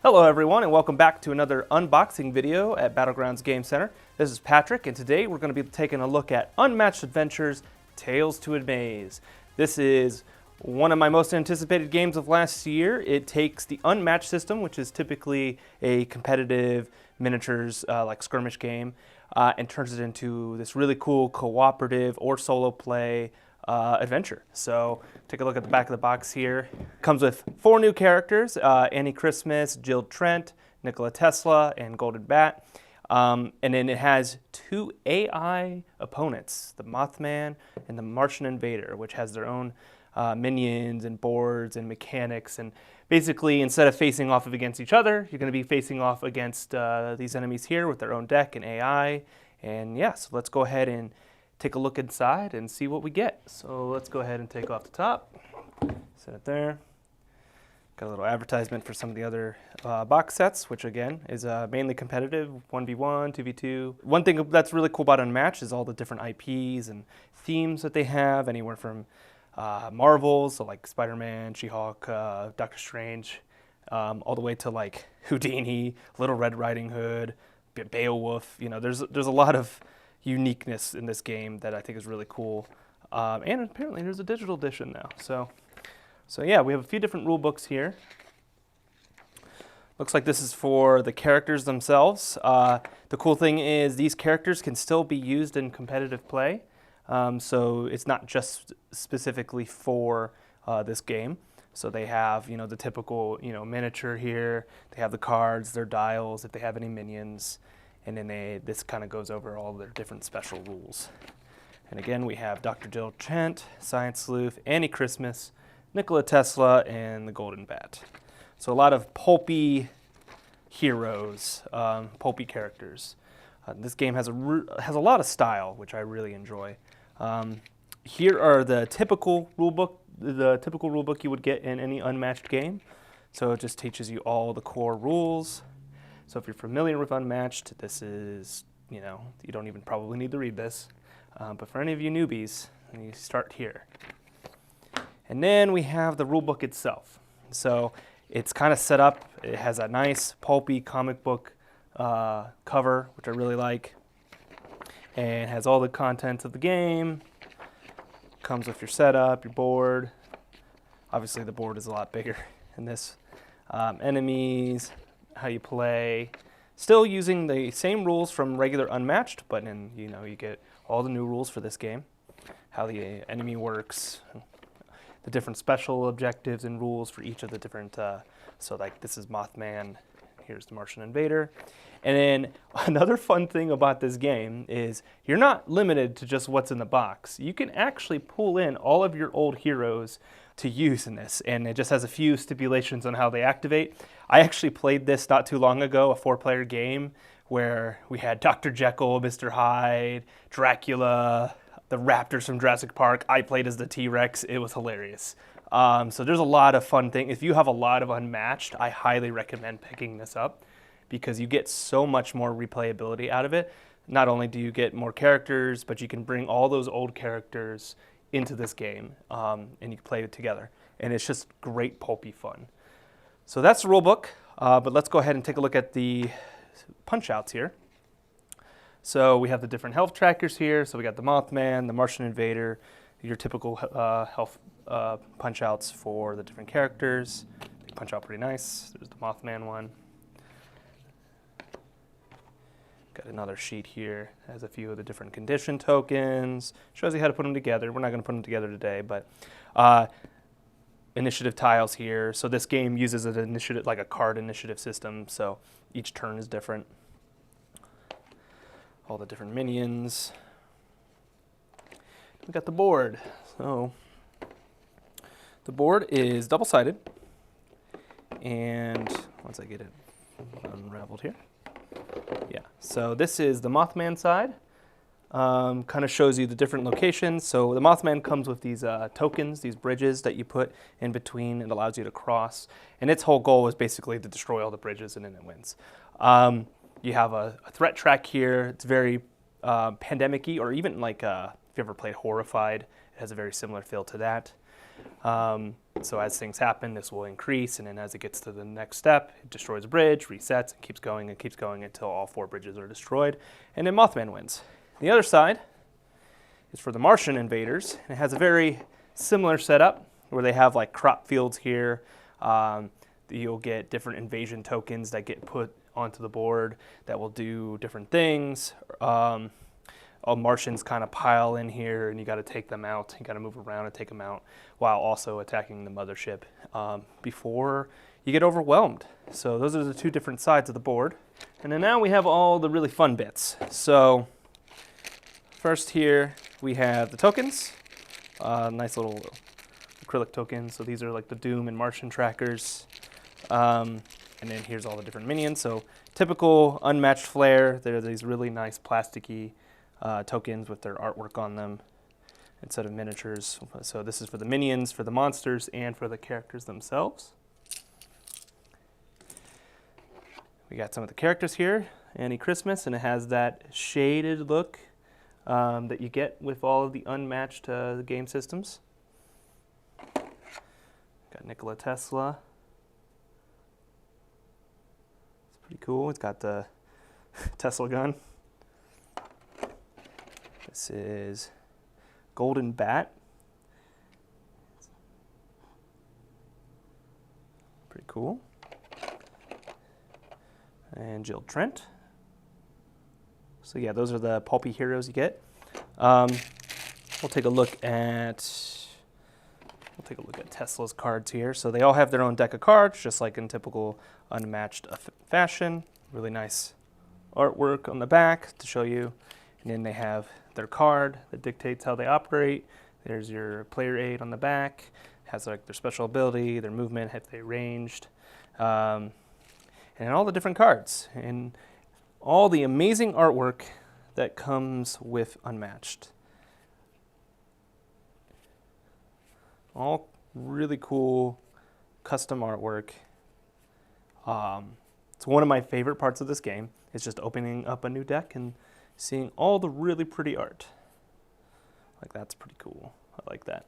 Hello everyone and welcome back to another unboxing video at Battlegrounds Game Center. This is Patrick and today we're going to be taking a look at Unmatched Adventures, Tales to Amaze. This is one of my most anticipated games of last year. It takes the Unmatched system, which is typically a competitive miniatures like skirmish game, and turns it into this really cool cooperative or solo play adventure. So take a look at the back of the box here. Comes with 4 new characters, Annie Christmas, Jill Trent, Nikola Tesla, and Golden Bat. And then it has 2 AI opponents, the Mothman and the Martian Invader, which has their own minions and boards and mechanics. And basically, instead of facing off against each other, you're going to be facing off against these enemies here with their own deck and AI. And yeah, so let's go ahead and take a look inside and see what we get. So let's go ahead and take off the top, set it there. Got a little advertisement for some of the other box sets, which again is mainly competitive, 1v1, 2v2. One thing that's really cool about Unmatched is all the different IPs and themes that they have, anywhere from Marvel, so like Spider-Man, She-Hulk, Doctor Strange, all the way to like Houdini, Little Red Riding Hood, Beowulf. You know, there's a lot of uniqueness in this game that I think is really cool. And apparently there's a digital edition now. So yeah, we have a few different rule books here. Looks like this is for the characters themselves. The cool thing is these characters can still be used in competitive play. So it's not just specifically for this game. So they have, you know, the typical, you know, miniature here. They have the cards, their dials, if they have any minions. And then this kind of goes over all their different special rules. And again, we have Dr. Jill Trent, Science Sleuth, Annie Christmas, Nikola Tesla, and the Golden Bat. So a lot of pulpy heroes, pulpy characters. This game has a lot of style, which I really enjoy. Here are the typical rulebook you would get in any Unmatched game. So it just teaches you all the core rules. So if you're familiar with Unmatched, this is, you know, you don't even probably need to read this. But for any of you newbies, you start here. And then we have the rulebook itself. So it's kind of set up. It has a nice pulpy comic book cover, which I really like. And has all the contents of the game. Comes with your setup, your board. Obviously the board is a lot bigger in this. Enemies, how you play, still using the same rules from regular Unmatched, but then, you know, you get all the new rules for this game, how the enemy works, the different special objectives and rules for each of the different, so like this is Mothman, here's the Martian Invader. And then another fun thing about this game is you're not limited to just what's in the box. You can actually pull in all of your old heroes to use in this, and it just has a few stipulations on how they activate. I actually played this not too long ago, a 4-player game where we had Dr. Jekyll, Mr. Hyde, Dracula, the raptors from Jurassic Park. I played as the T-Rex. It was hilarious. So there's a lot of fun things. If you have a lot of Unmatched, I highly recommend picking this up because you get so much more replayability out of it. Not only do you get more characters, but you can bring all those old characters into this game, and you can play it together. And it's just great pulpy fun. So that's the rule book, but let's go ahead and take a look at the punch outs here. So we have the different health trackers here. So we got the Mothman, the Martian Invader, your typical health punch outs for the different characters. They punch out pretty nice. There's the Mothman one. Got another sheet here, has a few of the different condition tokens, shows you how to put them together. We're not going to put them together today, but initiative tiles here. So this game uses an initiative, like a card initiative system, so each turn is different. All the different minions. We got the board. So the board is double-sided, and once I get it unraveled here. Yeah, so this is the Mothman side. Kind of shows you the different locations. So the Mothman comes with these tokens, these bridges that you put in between. It allows you to cross. And its whole goal is basically to destroy all the bridges and then it wins. You have a threat track here. It's very pandemic-y, or even like if you ever played Horrified, it has a very similar feel to that. So as things happen, this will increase, and then as it gets to the next step, it destroys a bridge, resets, and keeps going until all 4 bridges are destroyed, and then Mothman wins. The other side is for the Martian invaders, and it has a very similar setup where they have like crop fields here. You'll get different invasion tokens that get put onto the board that will do different things. All Martians kind of pile in here, and you got to take them out. You got to move around and take them out while also attacking the mothership before you get overwhelmed. So those are the 2 different sides of the board. And then now we have all the really fun bits. So first here we have the tokens, nice little acrylic tokens. So these are like the Doom and Martian trackers. And then here's all the different minions. So typical Unmatched Flare, they're these really nice plasticky tokens with their artwork on them instead of miniatures. So this is for the minions, for the monsters, and for the characters themselves. We got some of the characters here, Annie Christmas, and it has that shaded look that you get with all of the Unmatched game systems. Got Nikola Tesla. It's pretty cool. It's got the Tesla gun. This is Golden Bat. Pretty cool. And Jill Trent. So yeah, those are the pulpy heroes you get. We'll take a look at Tesla's cards here. So they all have their own deck of cards, just like in typical Unmatched fashion. Really nice artwork on the back to show you. And then they have their card that dictates how they operate. There's your player aid on the back. It has like their special ability, their movement, if they ranged, and all the different cards and all the amazing artwork that comes with Unmatched. All really cool custom artwork. It's one of my favorite parts of this game. It's just opening up a new deck and seeing all the really pretty art. Like, that's pretty cool. I like that.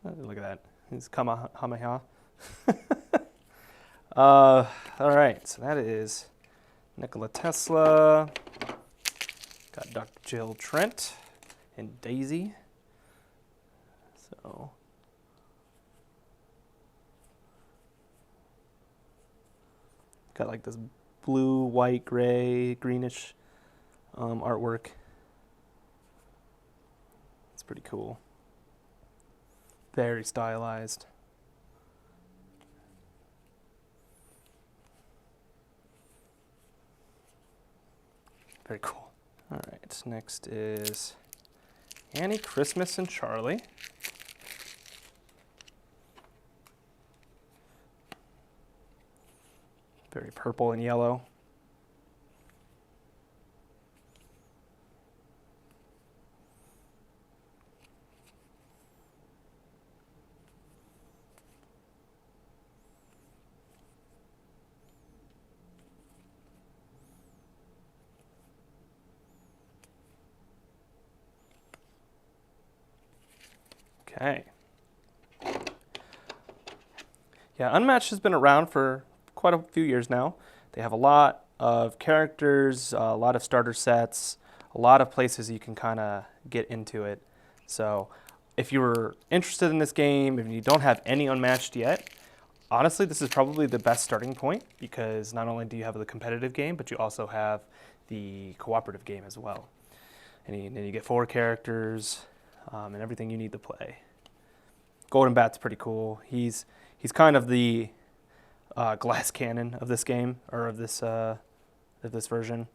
Look at that. It's Kamehameha. All right, so that is Nikola Tesla. Got Dr. Jill Trent and Daisy. So got like this blue, white, gray, greenish artwork. It's pretty cool. Very stylized. Very cool. All right, next is Annie, Christmas, and Charlie. Very purple and yellow. Okay. Yeah, Unmatched has been around for quite a few years now. They have a lot of characters, a lot of starter sets, a lot of places you can kind of get into it. So if you were interested in this game, if you don't have any Unmatched yet, honestly, this is probably the best starting point because not only do you have the competitive game, but you also have the cooperative game as well. And then you get 4 characters and everything you need to play. Golden Bat's pretty cool. He's kind of the glass cannon of this game, or of this version.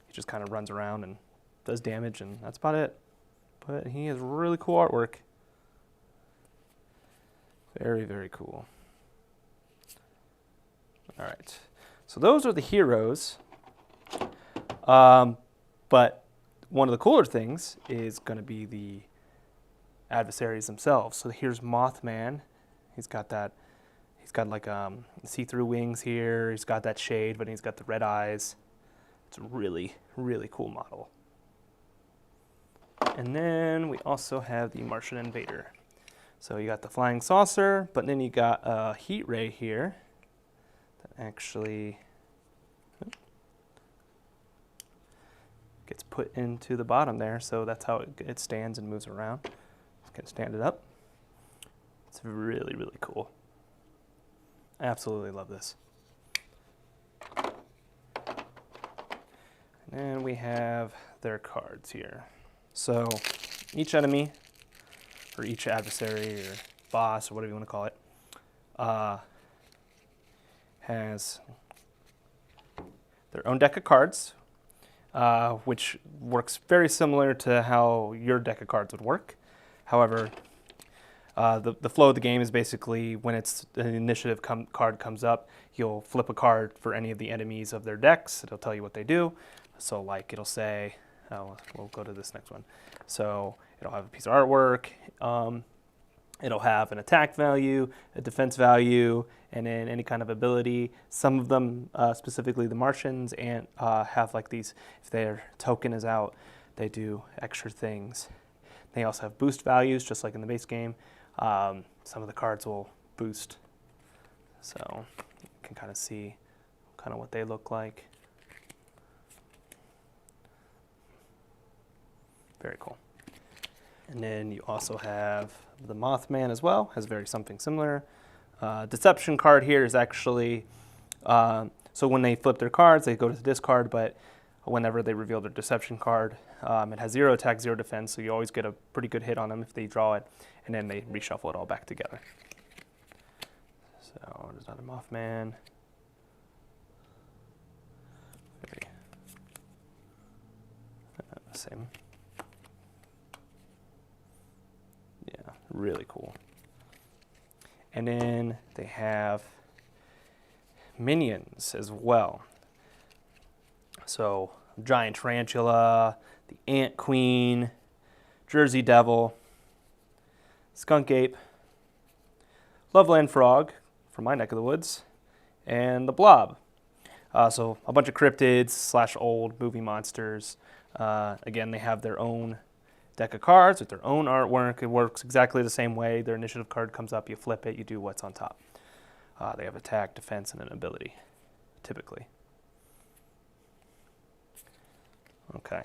He just kind of runs around and does damage, and that's about it. But he has really cool artwork. Very, very cool. All right, so those are the heroes. But one of the cooler things is going to be the adversaries themselves. So here's Mothman. He's got like see-through wings here. He's got that shade, but he's got the red eyes. It's a really, really cool model. And then we also have the Martian Invader. So you got the flying saucer, but then you got a heat ray here that actually gets put into the bottom there. So that's how it stands and moves around. Just gonna stand it up. It's really, really cool. I absolutely love this. And then we have their cards here. So each enemy, or each adversary or boss or whatever you want to call it, has their own deck of cards, which works very similar to how your deck of cards would work. However, the flow of the game is basically when it's an initiative card comes up, you'll flip a card for any of the enemies of their decks. It'll tell you what they do. So like it'll say, we'll go to this next one. So it'll have a piece of artwork. It'll have an attack value, a defense value, and then any kind of ability. Some of them, specifically the Martians, and have like these, if their token is out, they do extra things. They also have boost values, just like in the base game. Some of the cards will boost. So you can kind of see kind of what they look like. Very cool. And then you also have the Mothman as well, has something similar. Deception card here is actually, so when they flip their cards, they go to the discard, but whenever they reveal their deception card, it has 0 attack, 0 defense, so you always get a pretty good hit on them if they draw it, and then they reshuffle it all back together. So there's another Mothman. Same. Yeah, really cool. And then they have minions as well. So giant tarantula, the ant queen, Jersey devil, skunk ape, loveland frog from my neck of the woods, and the blob. So a bunch of cryptids / old movie monsters. Again, they have their own deck of cards with their own artwork. It works exactly the same way. Their initiative card comes up, you flip it, you do what's on top. They have attack, defense, and an ability, typically. Okay.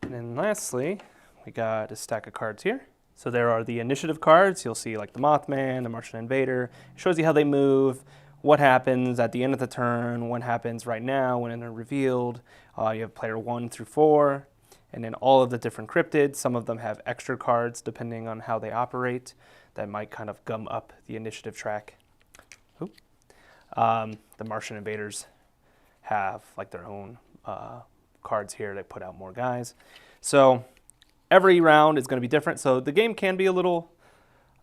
And then lastly, we got a stack of cards here. So there are the initiative cards. You'll see like the Mothman, the Martian Invader. It shows you how they move, what happens at the end of the turn, what happens right now when they're revealed. You have player 1 through 4, and then all of the different cryptids. Some of them have extra cards depending on how they operate that might kind of gum up the initiative track. The Martian Invaders have like their own cards here. They put out more guys. So every round is going to be different. So the game can be a little,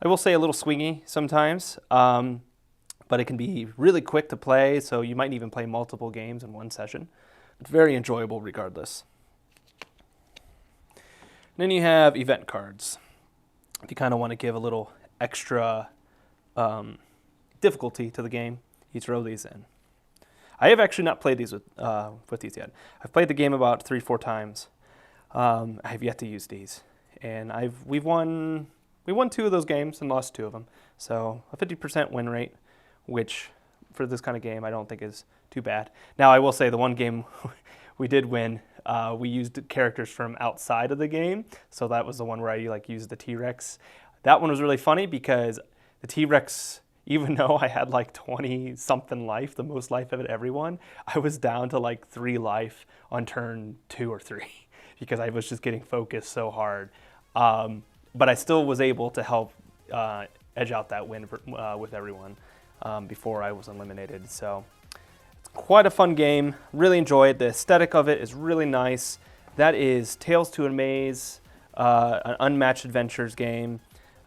I will say a little swingy sometimes. But it can be really quick to play, so you might even play multiple games in one session. It's very enjoyable regardless. And then you have event cards. If you kind of want to give a little extra difficulty to the game, you throw these in. I have actually not played these with these yet. I've played the game about 3-4 times. I have yet to use these, and we won 2 of those games and lost 2 of them. So a 50% win rate, which for this kind of game I don't think is too bad. Now I will say the one game we did win, we used characters from outside of the game, so that was the one where I used the T-Rex. That one was really funny because the T-Rex, even though I had like 20 something life, the most life of everyone, I was down to like 3 life on turn 2 or 3 because I was just getting focused so hard. But I still was able to help edge out that win with everyone. Before I was eliminated. So it's quite a fun game. Really enjoy it. The aesthetic of it is really nice. That is To Amaze, an Unmatched Adventures game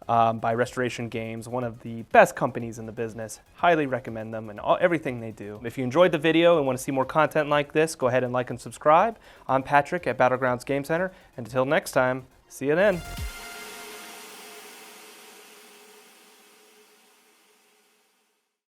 by Restoration Games, one of the best companies in the business. Highly recommend them and everything they do. If you enjoyed the video and want to see more content like this, go ahead and like and subscribe. I'm Patrick at Battlegrounds Game Center, and until next time, see you then.